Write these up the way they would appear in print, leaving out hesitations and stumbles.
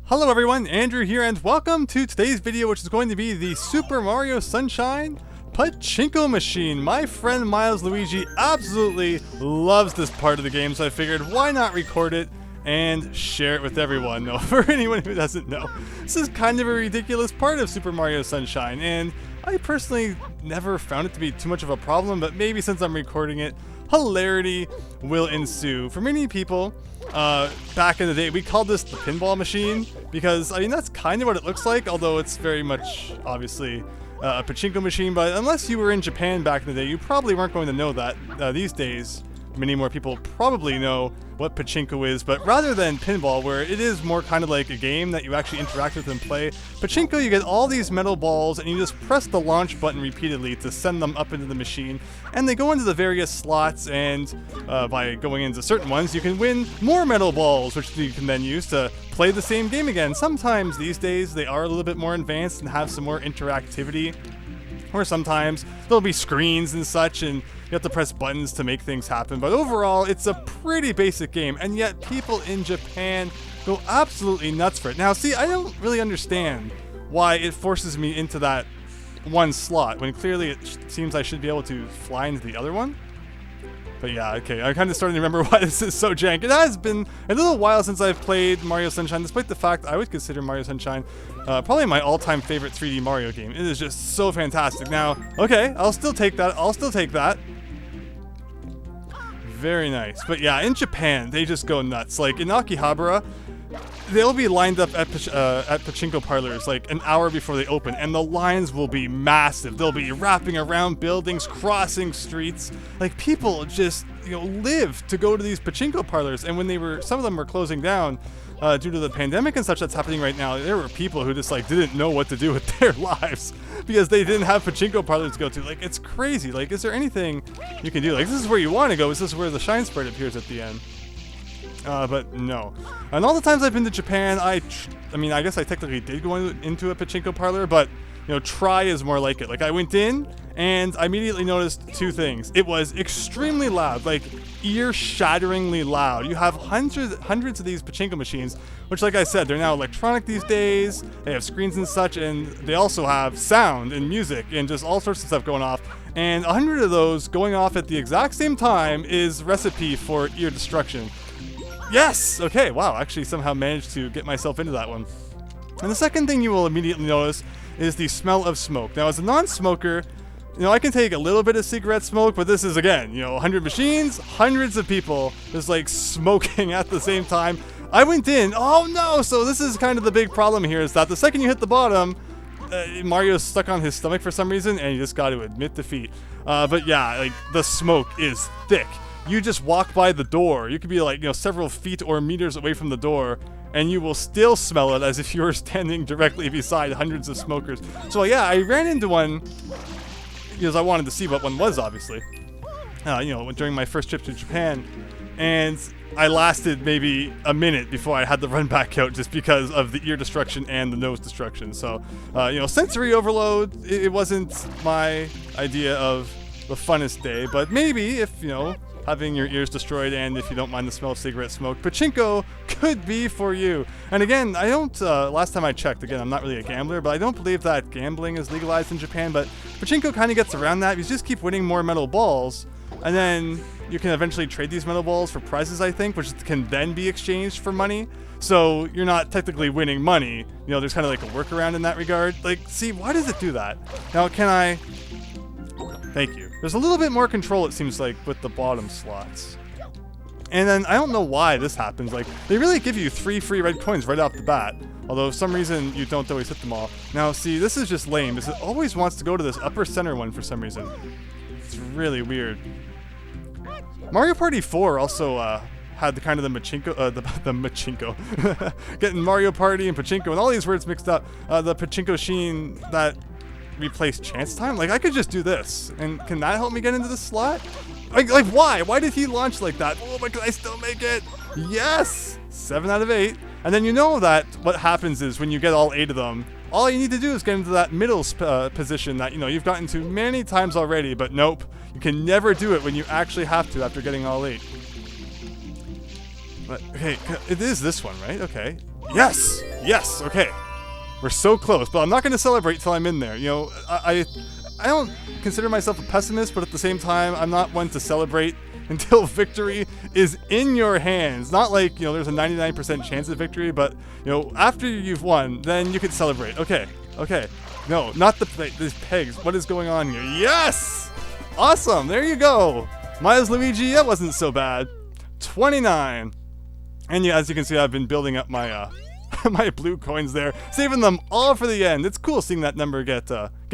Hello everyone, Andrew here, and welcome to today's video, which is going to be the Super Mario Sunshine Pachinko Machine. My friend Milesluigi absolutely loves this part of the game, so I figured why not record it and share it with everyone. No, for anyone who doesn't know, this is kind of a ridiculous part of Super Mario Sunshine, and I personally never found it to be too much of a problem, but maybe since I'm recording it, hilarity will ensue. For many people, back in the day, we called this the pinball machine because, I mean, that's kind of what it looks like, although it's very much, obviously, a pachinko machine. But unless you were in Japan back in the day, you probably weren't going to know that. These days, many more people probably know what pachinko is, but rather than pinball, where it is more kind of like a game that you actually interact with and play, pachinko, you get all these metal balls and you just press the launch button repeatedly to send them up into the machine, and they go into the various slots, and by going into certain ones, you can win more metal balls, which you can then use to play the same game again. Sometimes these days they are a little bit more advanced and have some more interactivity, or sometimes there'll be screens and such, and you have to press buttons to make things happen. But overall, it's a pretty basic game, and yet people in Japan go absolutely nuts for it. Now, see, I don't really understand why it forces me into that one slot, when clearly it seems I should be able to fly into the other one. But yeah, okay, I'm kind of starting to remember why this is so jank. It has been a little while since I've played Mario Sunshine, despite the fact I would consider Mario Sunshine probably my all-time favorite 3D Mario game. It is just so fantastic. Now, okay, I'll still take that. Very nice. But yeah, in Japan, they just go nuts. Like, in Akihabara, they'll be lined up at pachinko parlors like an hour before they open, and the lines will be massive. They'll be wrapping around buildings, crossing streets. Like, people just, live to go to these pachinko parlors. And when some of them were closing down due to the pandemic and such that's happening right now, there were people who just didn't know what to do with their lives because they didn't have pachinko parlors to go to. Like, it's crazy. Like, is there anything you can do? Like, this is where you want to go. Is this where the shine sprite appears at the end? But no. And all the times I've been to Japan, I mean, I guess I technically did go into a pachinko parlor, but, try is more like it. Like, I went in, and I immediately noticed two things. It was extremely loud, like, ear-shatteringly loud. You have hundreds of these pachinko machines, which, like I said, they're now electronic these days. They have screens and such, and they also have sound and music and just all sorts of stuff going off. And 100 of those going off at the exact same time is recipe for ear destruction. Yes! Okay, wow, actually somehow managed to get myself into that one. And the second thing you will immediately notice is the smell of smoke. Now, as a non-smoker, I can take a little bit of cigarette smoke, but this is, again, 100 machines, hundreds of people just smoking at the same time. I went in, oh no! So this is kind of the big problem here, is that the second you hit the bottom, Mario's stuck on his stomach for some reason, and you just got to admit defeat. But yeah, the smoke is thick. You just walk by the door. You could be several feet or meters away from the door, and you will still smell it as if you were standing directly beside hundreds of smokers. So yeah, I ran into one because I wanted to see what one was, obviously. During my first trip to Japan, and I lasted maybe a minute before I had to run back out just because of the ear destruction and the nose destruction. So, sensory overload, it wasn't my idea of the funnest day, but maybe if, having your ears destroyed, and if you don't mind the smell of cigarette smoke, pachinko could be for you. And again, I don't, last time I checked, again, I'm not really a gambler, but I don't believe that gambling is legalized in Japan, but pachinko kind of gets around that. You just keep winning more metal balls, and then you can eventually trade these metal balls for prizes, I think, which can then be exchanged for money. So you're not technically winning money. There's kind of like a workaround in that regard. See, why does it do that? Now, can I... Thank you. There's a little bit more control, it seems like, with the bottom slots. And then, I don't know why this happens. They really give you 3 free red coins right off the bat. Although, for some reason, you don't always hit them all. Now, see, this is just lame, because it always wants to go to this upper center one for some reason. It's really weird. Mario Party 4 also, had the kind of the machinko, getting Mario Party and Pachinko and all these words mixed up. The Pachinko Sheen that replaced chance time. I could just do this, and can that help me get into the slot? Why? Why did he launch like that? Oh, but can I still make it? Yes! 7 out of 8. And then that what happens is when you get all 8 of them, all you need to do is get into that middle position that, you've gotten to many times already, but nope. You can never do it when you actually have to after getting all 8. But, okay, it is this one, right? Okay. Yes! Yes, okay. We're so close, but I'm not going to celebrate till I'm in there. You know, I don't consider myself a pessimist, but at the same time, I'm not one to celebrate until victory is in your hands. Not like, you know, there's a 99% chance of victory, but, you know, after you've won, then you can celebrate. Okay, okay. No, not these pegs. What is going on here? Yes! Awesome, there you go. Milesluigi, that wasn't so bad. 29. And yeah, as you can see, I've been building up my my blue coins there, saving them all for the end. It's cool seeing that number get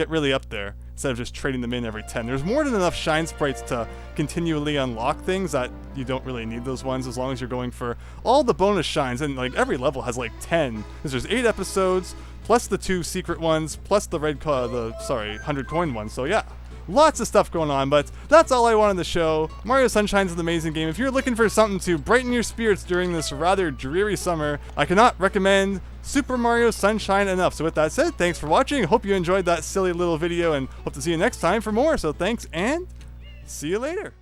really up there instead of just trading them in every 10. There's more than enough shine sprites to continually unlock things that you don't really need those ones as long as you're going for all the bonus shines. And like every level has like 10, because there's 8 episodes plus the 2 secret ones plus the 100 coin ones. So yeah. Lots of stuff going on, but that's all I wanted to show. Mario Sunshine's an amazing game. If you're looking for something to brighten your spirits during this rather dreary summer, I cannot recommend Super Mario Sunshine enough. So with that said, thanks for watching. Hope you enjoyed that silly little video and hope to see you next time for more. So thanks and see you later.